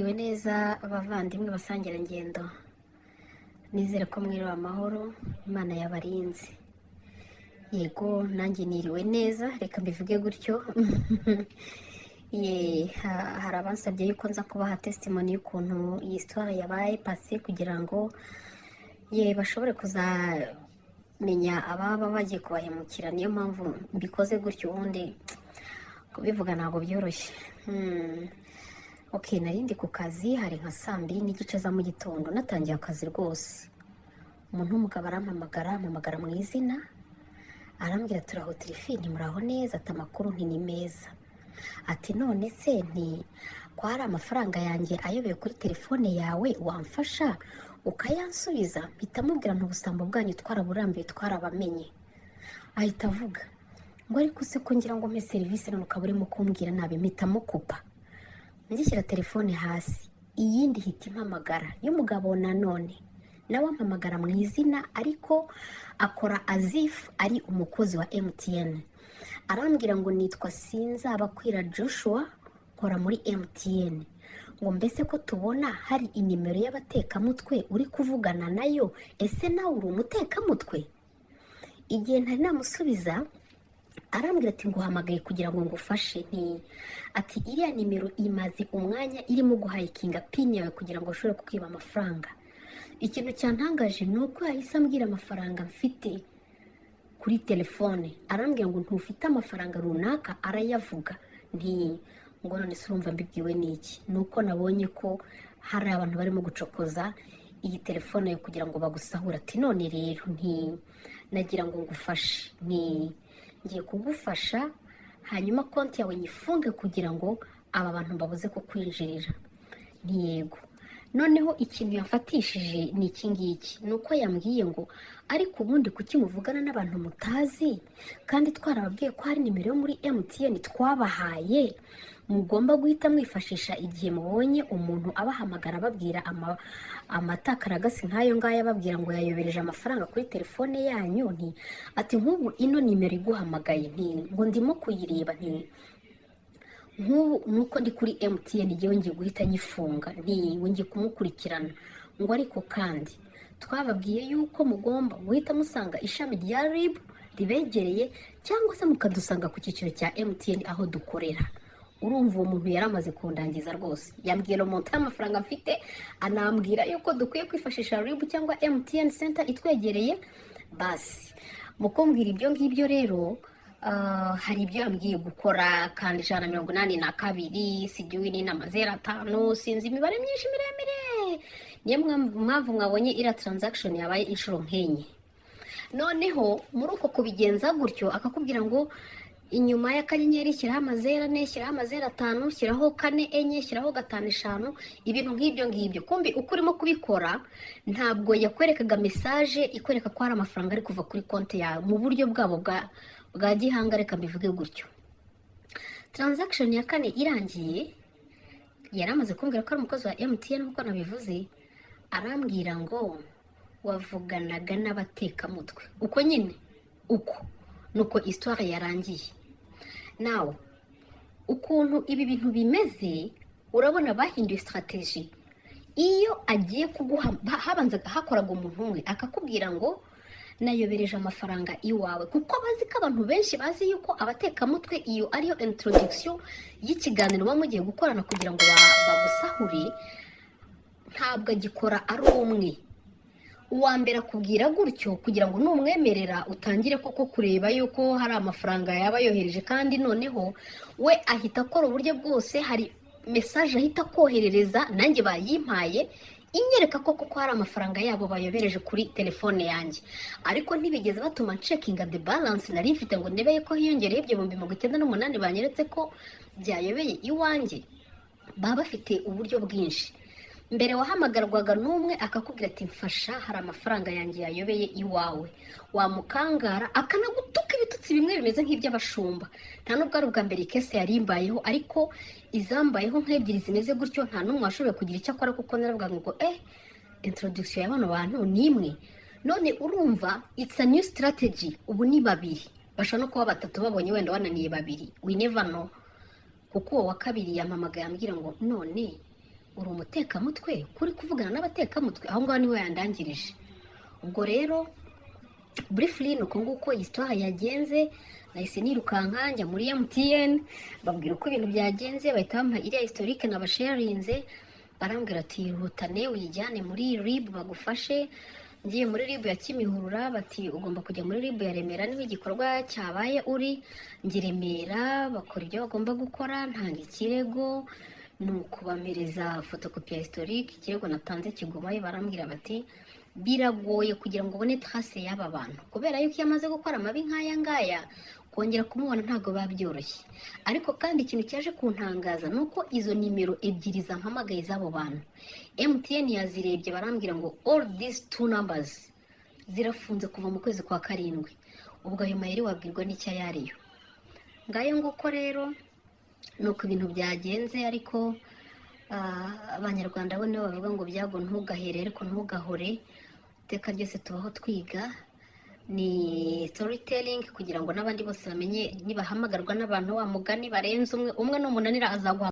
Mwiriwe neza abavandimwe basangira ngendo, nizere ko mwiriwe amahoro, Imana yabarinze. Yego nanjye niriwe neza, reka mbivuge gutyo. Hari abansabye yuko nza kubaha testimony y'ukuntu iyi histoire yabaye passé kugira ngo bashobore kuzamenya ababa bagiye kubahemukira. Niyo mpamvu mbikoze gutyo, ubundi kubivuga ntabwo byoroshye. Okay, narindi ku kazi, hari nka 2:30 za mu gitondo, natangiye akazi rwose. Umuntu w'umugabo arampamagara mu izina, arambwira turaho Tirifini, muraho neza? Ati amakuru ni meza. Ati none se ko hari amafaranga yanjye ayobeye kuri telefone yawe, wamfasha ukayansubiza? Mpita mubwira ubusambo bwanyu twaraburambiye, twarabamenye. Ahita avuga ngo ariko se ko ngira ngo mpe serivisi none ukaba urimo kumbwira nabi. Mpita mukupa, ngishyira telefone hasi, iyindi hita impamagara y'umugabo nanone, nawe ampamagara mu izina ariko akora azif ari umukozi wa MTN. Arambwira ngo nitwa Sinzabakwira Joshua, nkora muri MTN. Ngo mbese ko tubona hari inimero y'abatekamutwe uri kuvugana nayo, ese nawe uri umutekamutwe? Igihe ntari namusubiza, arambwira ati nguhamagaye kugira ngo ngufashe. Ati iriya nimero imaze umwanya irimo guhayikinga pin yawe kugira ngo ushobore kukwiba amafaranga. Ikintu cyantangaje ni uko yahise ambwira amafaranga mfite kuri telefone. Arambwira ngo ntufite amafaranga runaka, arayavuga. Ngo none se urumva mbibwiwe n'iki? Nuko nabonye ko hari abantu barimo gucokoza iyi telefone yo kugira ngo bagusahura. Ati none rero nagira ngo ngufashe, ngiye kugufasha hanyuma konti yawe nyifunge kugira ngo aba bantu babuze kukwinjirira. Yego. Noneho ikintu yafatishije ni iki ngiki, nuko yambwiye ngo ariko ubundi kuki muvugana n'abantu mutazi kandi twarababwiye ko hari nimero yo muri MTN twabahaye, mugomba guhita mwifashisha igihe mubonye umuntu abahamagara babwira amatakaragasi nk'ayo ngayo, ababwira ngo yayobereje amafaranga kuri telefone yanyu. Ati nk'ubu ino nimero iguhamagaye, ngo ndimo kuyireba, nk'ubu nuko ndi kuri MTN igihe ngiye guhita nyifunga, ngiye kumukurikirana. Ngo ariko kandi twababwiye yuko mugomba guhita musanga ishami rya RIB ribegereye cyangwa se mukadusanga ku cyiciro cya MTN aho dukorera. Urumva uwo muntu yaramaze kundangiza rwose. Yambwira umuntu y'amafaranga mfite, anambwira yuko dukwiye kwifashisha RIB cyangwa MTN center itwegereye. Basi mukumbwira ibyo ngibyo rero, hari ibyo yambwiye gukora kandi 182 sigiwe ni na 05, sinzi imibare myinshi miremire. Niyo mpamvu mwabonye ira transaction yabaye inshuro nkenye. Noneho muri uko kubigenza gutyo akakubwira ngo inyuma y'akanyenyeri shyiraho 04, shyiraho 05, shyiraho 44, shyiraho 55, ibintu nk'ibyo ngibyo. Kumbi uko urimo kubikora ntabwo yakwerekaga message ikwereka ko hari amafaranga ari kuva kuri konti yawe mu buryo bwabo bwa gihanga. Reka mbivuge gutyo. Transaction ya 4 irangiye, yaramaze kumbwira ko ari umukozi wa MTN nkuko nabivuze. Arambwira ngo wavuganaga n'abatekamutwe. Uko nyine uko nuko histoire yarangiye. Nawe ukuntu ibi bintu bimeze, urabona bahinduye strategy. Iyo agiye kuguha, habanza hakoraga umuntu umwe akakubwira ngo nayobereje amafaranga iwawe, kuko bazi ko abantu benshi bazi yuko abatekamutwe iyo ariyo introduction y'ikiganiro bamugiye gukorana kugira ngo bagusahure. Ntabwo agikora ari umwe. Uwa mbere akubwira gutyo kugira ngo numwemerera utangire koko kureba yuko hari amafaranga yaba yohereje, kandi noneho we ahita akora uburyo bwose. Hari message ahita koherereza, nanjye bayimpaye inyereka koko ko hari amafaranga yabo bayobereje kuri telefone yanjye. Ariko ntibigeze batuma checkinga the balance nari mfite ngo ndebeye ko hiyongereye ibyo 98 banyeretse ko byayobeye iwanjye. Baba bafite uburyo bwinshi. Mbere wahamagarwaga n'umwe akakubwira ati mfasha hari amafaranga yanjye yayobeye iwawe, wamukangara akanagutuka ibitutsi bimwe bimeze nk'iby'abashumba. Nta nubwo ari ubwa mbere ikese yarimbayeho, ariko izambayeho nk'ebyiri zimeze gutyo nta n'umwe washoboye kugira icyo akora, kuko naravuga ngo introduction y'abano bantu ni imwe. None urumva it's a new strategy. Ubu ni babiri, bashobora no kuba batatu babonye wenda wananiye babiri, we never know. Kuko uwo wa kabiri yampamagaye ambwira ngo none uri umutekamutwe kuri kuvugana n'abatekamutwe, aho ngaho niwe yandangirije. ubwo rero briefly nuko nguko histoire yagenze. Nahise nirukanka njya muri MTN babwira uko ibintu byagenze, bahita bampa iriya historique nabasharinze, barambwira ati ihutane uyijyane muri RIB bagufashe. Ngiye muri RIB ya Kimihurura, bati ugomba kujya muri RIB ya Remera niho igikorwa cyabaye uri. Njye Remera bakora ibyo bagomba gukora, ntanga ikirego, ni ukubamereza fotokopi ya historique, ikirego natanze kigumayo. Barambwira bati biragoye kugira ngo ubone trace y'aba bantu, kubera yuko iyo amaze gukora amabi nk'aya ngaya kongera kumubona ntabwo biba byoroshye. Ariko kandi ikintu cyaje kuntangaza ni uko izo nimero ebyiri zampamagaye z'abo bantu MTN yazirebye, barambwira ngo all these two numbers zirafunze kuva mu kwezi kwa karindwi. ubwo ayo mayeri wabwirwa n'icyo ayariyo. Ngayo nguko rero nuko ibintu byagenze. Ariko abanyarwanda bo nibo bavuga ngo byago ntugahere ariko ntugahore, iteka ryose tubaho twiga. Ni storytelling kugira ngo n'abandi bose bamenye, nibahamagarwa n'abantu wa mugani barenze umwe n'umunanira azaguha